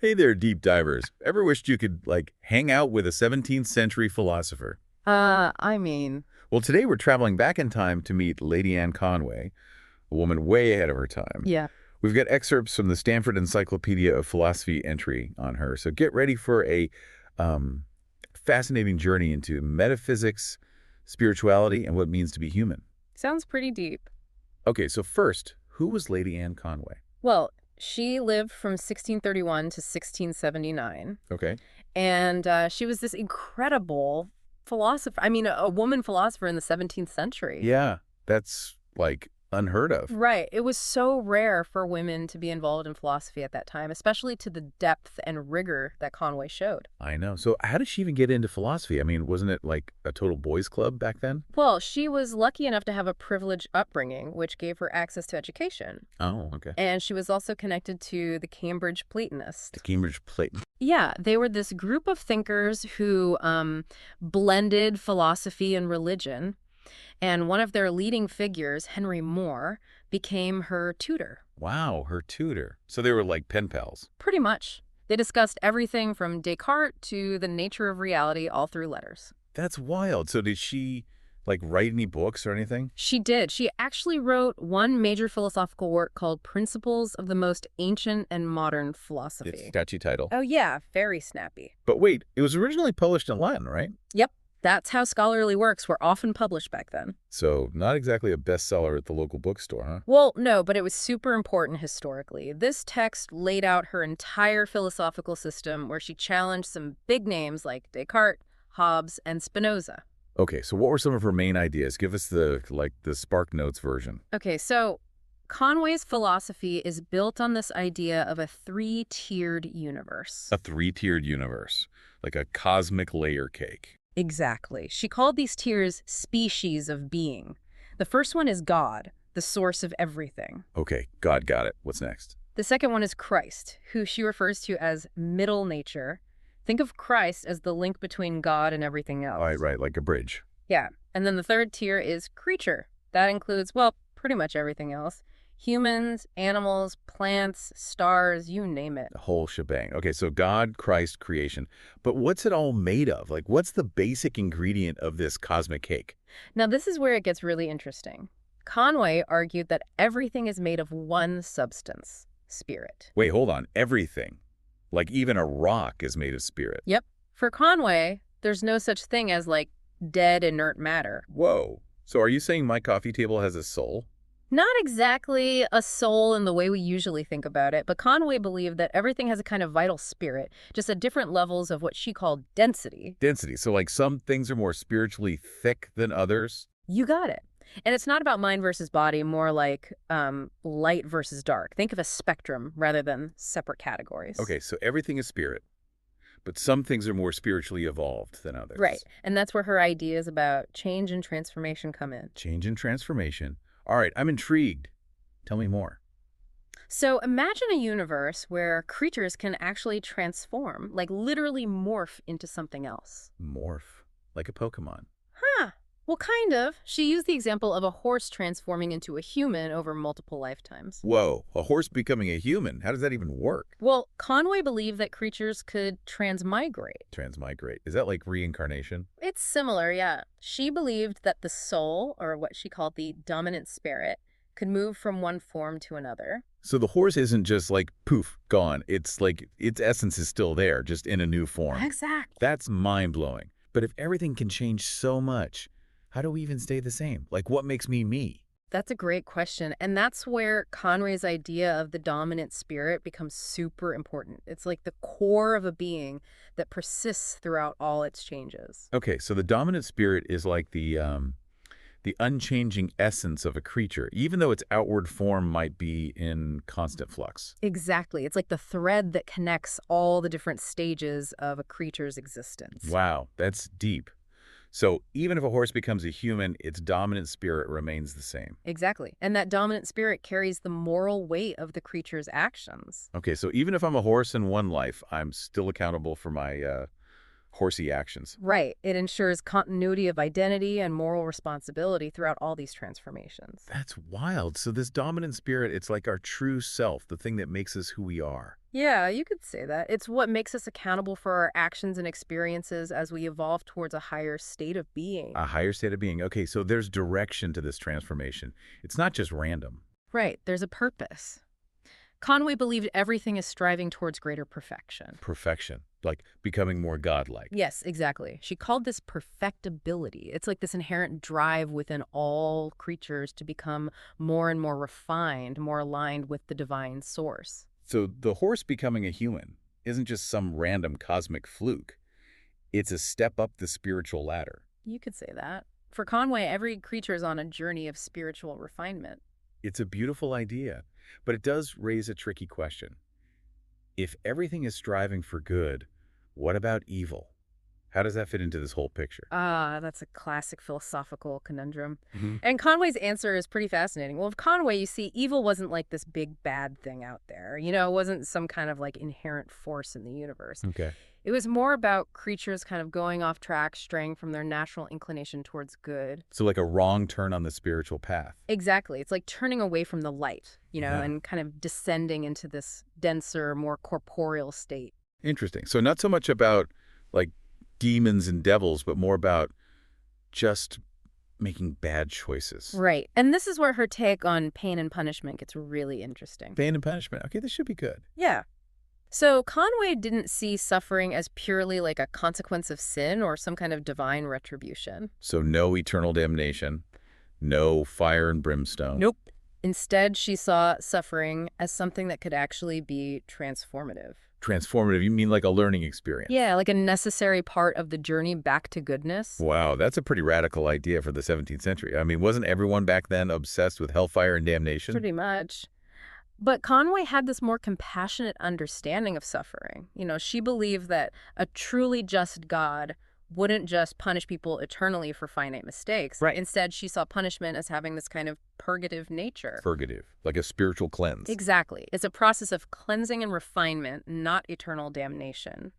Hey there, deep divers. Ever wished you could, hang out with a 17th century philosopher? I mean, Well, today we're traveling back in time to meet Lady Anne Conway, a woman way ahead of her time. yeah. We've got excerpts from the Stanford Encyclopedia of Philosophy entry on her, so get ready for a um, fascinating journey into metaphysics, spirituality, and what it means to be human. Sounds pretty deep. Okay, so first, who was Lady Anne Conway? Well, she lived from 1631 to 1679, Okay. and she was this incredible philosopher. A woman philosopher in the 17th century. Yeah, that's, unheard of. Right. It was so rare for women to be involved in philosophy at that time, especially to the depth and rigor that Conway showed. I know. So how did she even get into philosophy? I mean, wasn't it like a total boys' club back then? Well, she was lucky enough to have a privileged upbringing, which gave her access to education. Oh, okay. And she was also connected to the Cambridge Platonists. The Cambridge Platon. Yeah, they were this group of thinkers who blended philosophy and religion. And one of their leading figures, Henry Moore, became her tutor. Wow, her tutor. So they were like pen pals. Pretty much. They discussed everything from Descartes to the nature of reality all through letters. That's wild. So did she, write any books or anything? She did. She actually wrote one major philosophical work called Principles of the Most Ancient and Modern It's a Philosophy. catchy title. Oh, yeah, very snappy. But wait, it was originally published in Latin, right? Yep, that's how scholarly works were often published back then. So not exactly a bestseller at the local bookstore, huh? Well, no, but it was super important historically. This text laid out her entire philosophical system where she challenged some big names like Descartes, Hobbes, and Spinoza. Okay, so what were some of her main ideas? Give us the Spark Notes version. Okay, so Conway's philosophy is built on this idea of a three-tiered universe. A three-tiered universe, like a cosmic layer cake. Exactly. She called these tiers species of being. The first one is God, the source of everything. Okay, God got it. What's next? The second one is Christ, who she refers to as middle nature. Think of Christ as the link between God and everything else. All right, like a bridge. Yeah. And then the third tier is creature. That includes, well, pretty much everything else. Humans, animals, plants, stars, you name it. The whole shebang. Okay, so God, Christ, creation. But what's it all made of? What's the basic ingredient of this cosmic cake? Now, this is where it gets really interesting. Conway argued that everything is made of one substance, spirit. Wait, hold on. Everything. Like even a rock is made of spirit. Yep. For Conway, there's no such thing as, dead inert matter. Whoa. So are you saying my coffee table has a soul? Not exactly a soul in the way we usually think about it, but Conway believed that everything has a kind of vital spirit, just at different levels of what she called density. Density. So some things are more spiritually thick than others? You got it. And it's not about mind versus body, more like light versus dark. Think of a spectrum rather than separate categories. Okay, so everything is spirit, but some things are more spiritually evolved than others. Right. And that's where her ideas about change and transformation come in. Change and transformation. All right, I'm intrigued. Tell me more. So imagine a universe where creatures can actually transform, like literally morph into something else. Morph. Like a Pokemon. Huh. Well, kind of. She used the example of a horse transforming into a human over multiple lifetimes. Whoa, a horse becoming a human. How does that even work? Well, Conway believed that creatures could transmigrate. Transmigrate. Is that like reincarnation? It's similar, yeah. She believed that the soul, or what she called the dominant spirit, could move from one form to another. So the horse isn't just poof, gone. It's like its essence is still there, just in a new form. Exactly. That's mind-blowing. But if everything can change so much, how do we even stay the same? What makes me me? That's a great question. And that's where Conway's idea of the dominant spirit becomes super important. It's like the core of a being that persists throughout all its changes. Okay, so the dominant spirit is like the unchanging essence of a creature, even though its outward form might be in constant flux. Exactly. It's like the thread that connects all the different stages of a creature's existence. Wow, that's deep. So even if a horse becomes a human, its dominant spirit remains the same. Exactly. And that dominant spirit carries the moral weight of the creature's actions. Okay, so even if I'm a horse in one life, I'm still accountable for my horsey actions. Right. It ensures continuity of identity and moral responsibility throughout all these transformations. That's wild. So this dominant spirit, it's like our true self, the thing that makes us who we are. Yeah, you could say that. It's what makes us accountable for our actions and experiences as we evolve towards a higher state of being. A higher state of being. Okay, so there's direction to this transformation. It's not just random. Right, there's a purpose. Conway believed everything is striving towards greater perfection. Perfection, like becoming more godlike. Yes, exactly. She called this perfectibility. It's like this inherent drive within all creatures to become more and more refined, more aligned with the divine source. So the horse becoming a human isn't just some random cosmic fluke. It's a step up the spiritual ladder. You could say that. For Conway, every creature is on a journey of spiritual refinement. It's a beautiful idea, but it does raise a tricky question. If everything is striving for good, what about evil? How does that fit into this whole picture? Ah, that's a classic philosophical conundrum. Hmm. And Conway's answer is pretty fascinating. Well, with Conway, you see, evil wasn't like this big bad thing out there. It wasn't some kind of like inherent force in the universe. Okay. It was more about creatures kind of going off track, straying from their natural inclination towards good. So like a wrong turn on the spiritual path. Exactly. It's like turning away from the light, Yeah. and kind of descending into this denser, more corporeal state. Interesting. So not so much about like demons and devils, but more about just making bad choices. Right. And this is where her take on pain and punishment gets really interesting. Pain and punishment. Okay, this should be good. Yeah. So Conway didn't see suffering as purely like a consequence of sin or some kind of divine retribution. So no eternal damnation, no fire and brimstone. Nope. Instead, she saw suffering as something that could actually be transformative. Transformative, you mean like a learning experience? Yeah, like a necessary part of the journey back to goodness. Wow, that's a pretty radical idea for the 17th century. I mean, wasn't everyone back then obsessed with hellfire and damnation? Pretty much. But Conway had this more compassionate understanding of suffering. She believed that a truly just God wouldn't just punish people eternally for finite mistakes. Right. Instead, she saw punishment as having this kind of purgative nature. Purgative, like a spiritual cleanse. Exactly. It's a process of cleansing and refinement, not eternal damnation.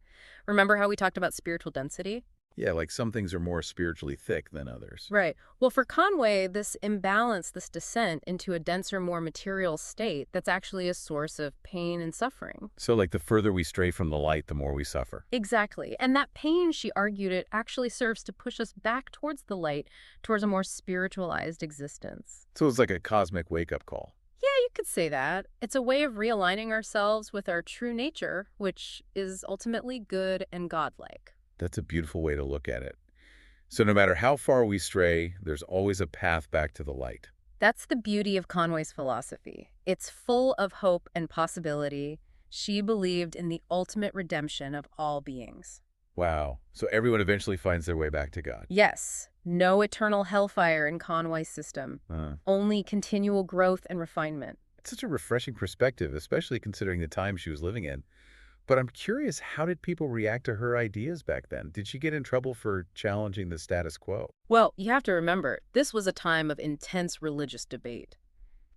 Remember how we talked about spiritual density? Yeah, like some things are more spiritually thick than others. Right. Well, for Conway, this imbalance, this descent into a denser, more material state, that's actually a source of pain and suffering. So like the further we stray from the light, the more we suffer. Exactly. And that pain, she argued, it actually serves to push us back towards the light, towards a more spiritualized existence. So it's like a cosmic wake-up call. Yeah, you could say that. It's a way of realigning ourselves with our true nature, which is ultimately good and godlike. That's a beautiful way to look at it. So no matter how far we stray, there's always a path back to the light. That's the beauty of Conway's philosophy. It's full of hope and possibility. She believed in the ultimate redemption of all beings. Wow. So everyone eventually finds their way back to God. Yes, no eternal hellfire in Conway's system. Only continual growth and refinement. It's such a refreshing perspective, especially considering the time she was living in. But I'm curious, how did people react to her ideas back then? Did she get in trouble for challenging the status quo? Well, you have to remember, this was a time of intense religious debate.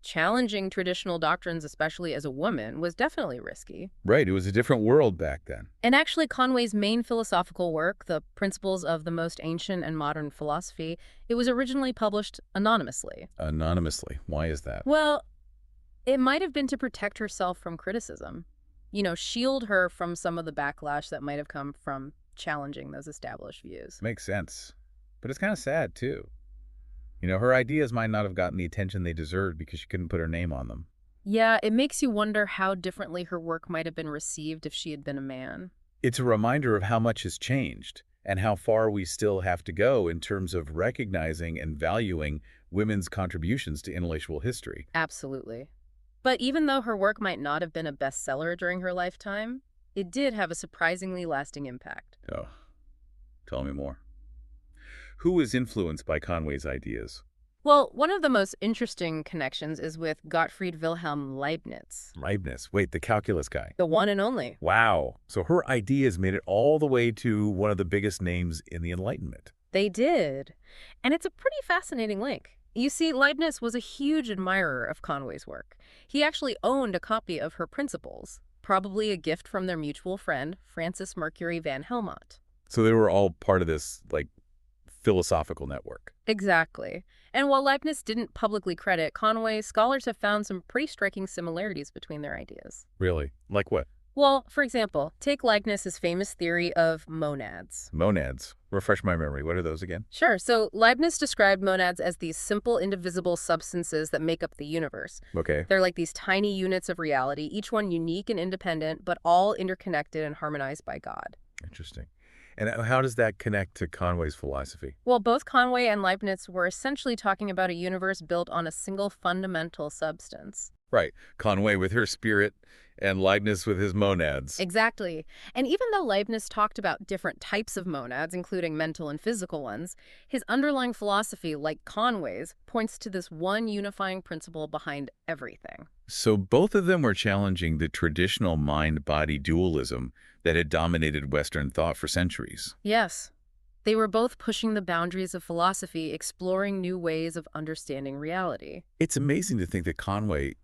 Challenging traditional doctrines, especially as a woman, was definitely risky. Right, it was a different world back then. And actually, Conway's main philosophical work, The Principles of the Most Ancient and Modern Philosophy, it was originally published anonymously. Anonymously. Why is that? Well, it might have been to protect herself from criticism. Shield her from some of the backlash that might have come from challenging those established views. Makes sense. But it's kind of sad, too. Her ideas might not have gotten the attention they deserved because she couldn't put her name on them. Yeah, it makes you wonder how differently her work might have been received if she had been a man. It's a reminder of how much has changed and how far we still have to go in terms of recognizing and valuing women's contributions to intellectual history. Absolutely. But even though her work might not have been a bestseller during her lifetime, it did have a surprisingly lasting impact. Oh, tell me more. Who was influenced by Conway's ideas? Well, one of the most interesting connections is with Gottfried Wilhelm Leibniz, Leibniz. Wait, the calculus guy. the one and only. Wow. So her ideas made it all the way to one of the biggest names in the Enlightenment. They did. And it's a pretty fascinating link. You see, Leibniz was a huge admirer of Conway's work. He actually owned a copy of her Principles, probably a gift from their mutual friend, Francis Mercury van Helmont. So they were all part of this, philosophical network. Exactly. And while Leibniz didn't publicly credit Conway, scholars have found some pretty striking similarities between their ideas. Really? Like what? Well, for example, take Leibniz's famous theory of monads. Monads. Refresh my memory. What are those again? Sure, so Leibniz described monads as these simple, indivisible substances that make up the universe. Okay, They're like these tiny units of reality, each one unique and independent, but all interconnected and harmonized by God. interesting. And how does that connect to Conway's philosophy? Well, both Conway and Leibniz were essentially talking about a universe built on a single fundamental substance. Right. Conway with her spirit and Leibniz with his monads. Exactly. And even though Leibniz talked about different types of monads, including mental and physical ones, his underlying philosophy, like Conway's, points to this one unifying principle behind everything. So both of them were challenging the traditional mind-body dualism that had dominated Western thought for centuries. Yes, they were both pushing the boundaries of philosophy, exploring new ways of understanding reality. It's amazing to think that Conway,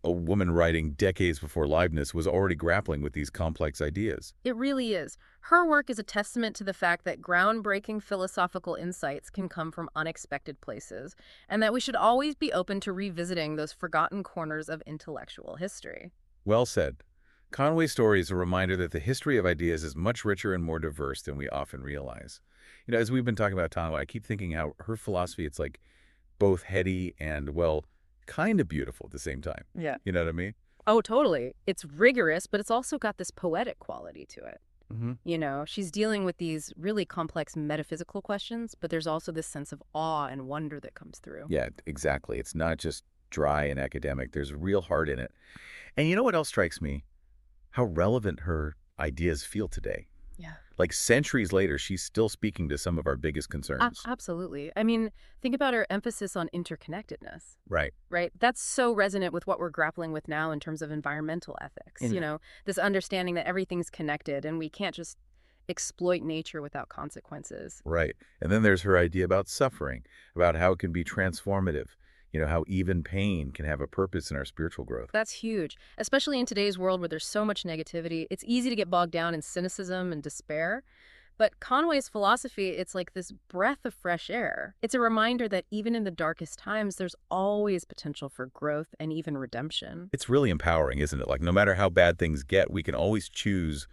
a woman writing decades before Leibniz, was already grappling with these complex ideas. It really is. Her work is a testament to the fact that groundbreaking philosophical insights can come from unexpected places, and that we should always be open to revisiting those forgotten corners of intellectual history. Well said. Conway's story is a reminder that the history of ideas is much richer and more diverse than we often realize. As we've been talking about Conway, I keep thinking how her philosophy, it's like both heady and, well, kind of beautiful at the same time. Yeah. You know what I mean? Oh, totally. It's rigorous, but it's also got this poetic quality to it. Hmm. She's dealing with these really complex metaphysical questions, but there's also this sense of awe and wonder that comes through. Yeah, exactly. It's not just dry and academic. There's real heart in it. And you know what else strikes me? How relevant her ideas feel today. Yeah. Like centuries later, she's still speaking to some of our biggest concerns. Absolutely. I mean, think about her emphasis on interconnectedness, Right. right? That's so resonant with what we're grappling with now in terms of environmental ethics. And This understanding that everything's connected and we can't just exploit nature without consequences. right. And then there's her idea about suffering, about how it can be transformative, how even pain can have a purpose in our spiritual growth. That's huge, especially in today's world where there's so much negativity. It's easy to get bogged down in cynicism and despair. But Conway's philosophy, it's like this breath of fresh air. It's a reminder that even in the darkest times, there's always potential for growth and even redemption. It's really empowering, isn't it? Like no matter how bad things get, we can always choose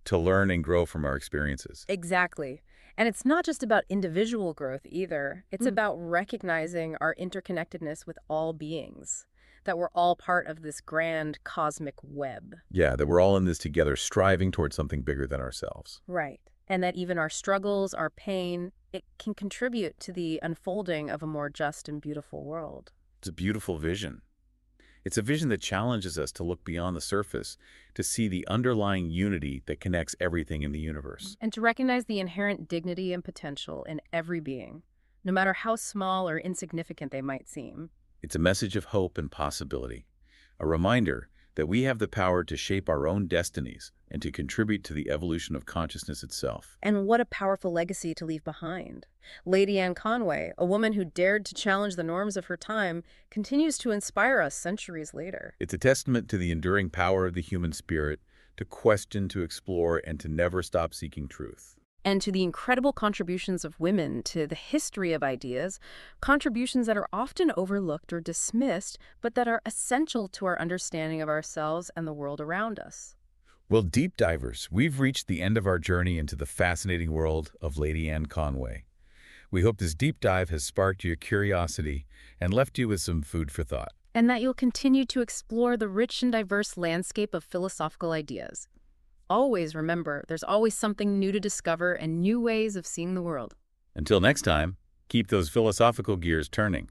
to learn and grow from our experiences. Exactly. And it's not just about individual growth either. It's about recognizing our interconnectedness with all beings, that we're all part of this grand cosmic web. Yeah, that we're all in this together, striving towards something bigger than ourselves. Right. And that even our struggles, our pain, it can contribute to the unfolding of a more just and beautiful world. It's a beautiful vision. It's a vision that challenges us to look beyond the surface, to see the underlying unity that connects everything in the universe. And to recognize the inherent dignity and potential in every being, no matter how small or insignificant they might seem. It's a message of hope and possibility, a reminder that we have the power to shape our own destinies and to contribute to the evolution of consciousness itself. And what a powerful legacy to leave behind. Lady Anne Conway, a woman who dared to challenge the norms of her time, continues to inspire us centuries later. It's a testament to the enduring power of the human spirit to question, to explore, and to never stop seeking truth. And to the incredible contributions of women to the history of ideas, contributions that are often overlooked or dismissed, but that are essential to our understanding of ourselves and the world around us. Well, deep divers, we've reached the end of our journey into the fascinating world of Lady Anne Conway. We hope this deep dive has sparked your curiosity and left you with some food for thought. And that you'll continue to explore the rich and diverse landscape of philosophical ideas. Always remember, there's always something new to discover and new ways of seeing the world. Until next time, keep those philosophical gears turning.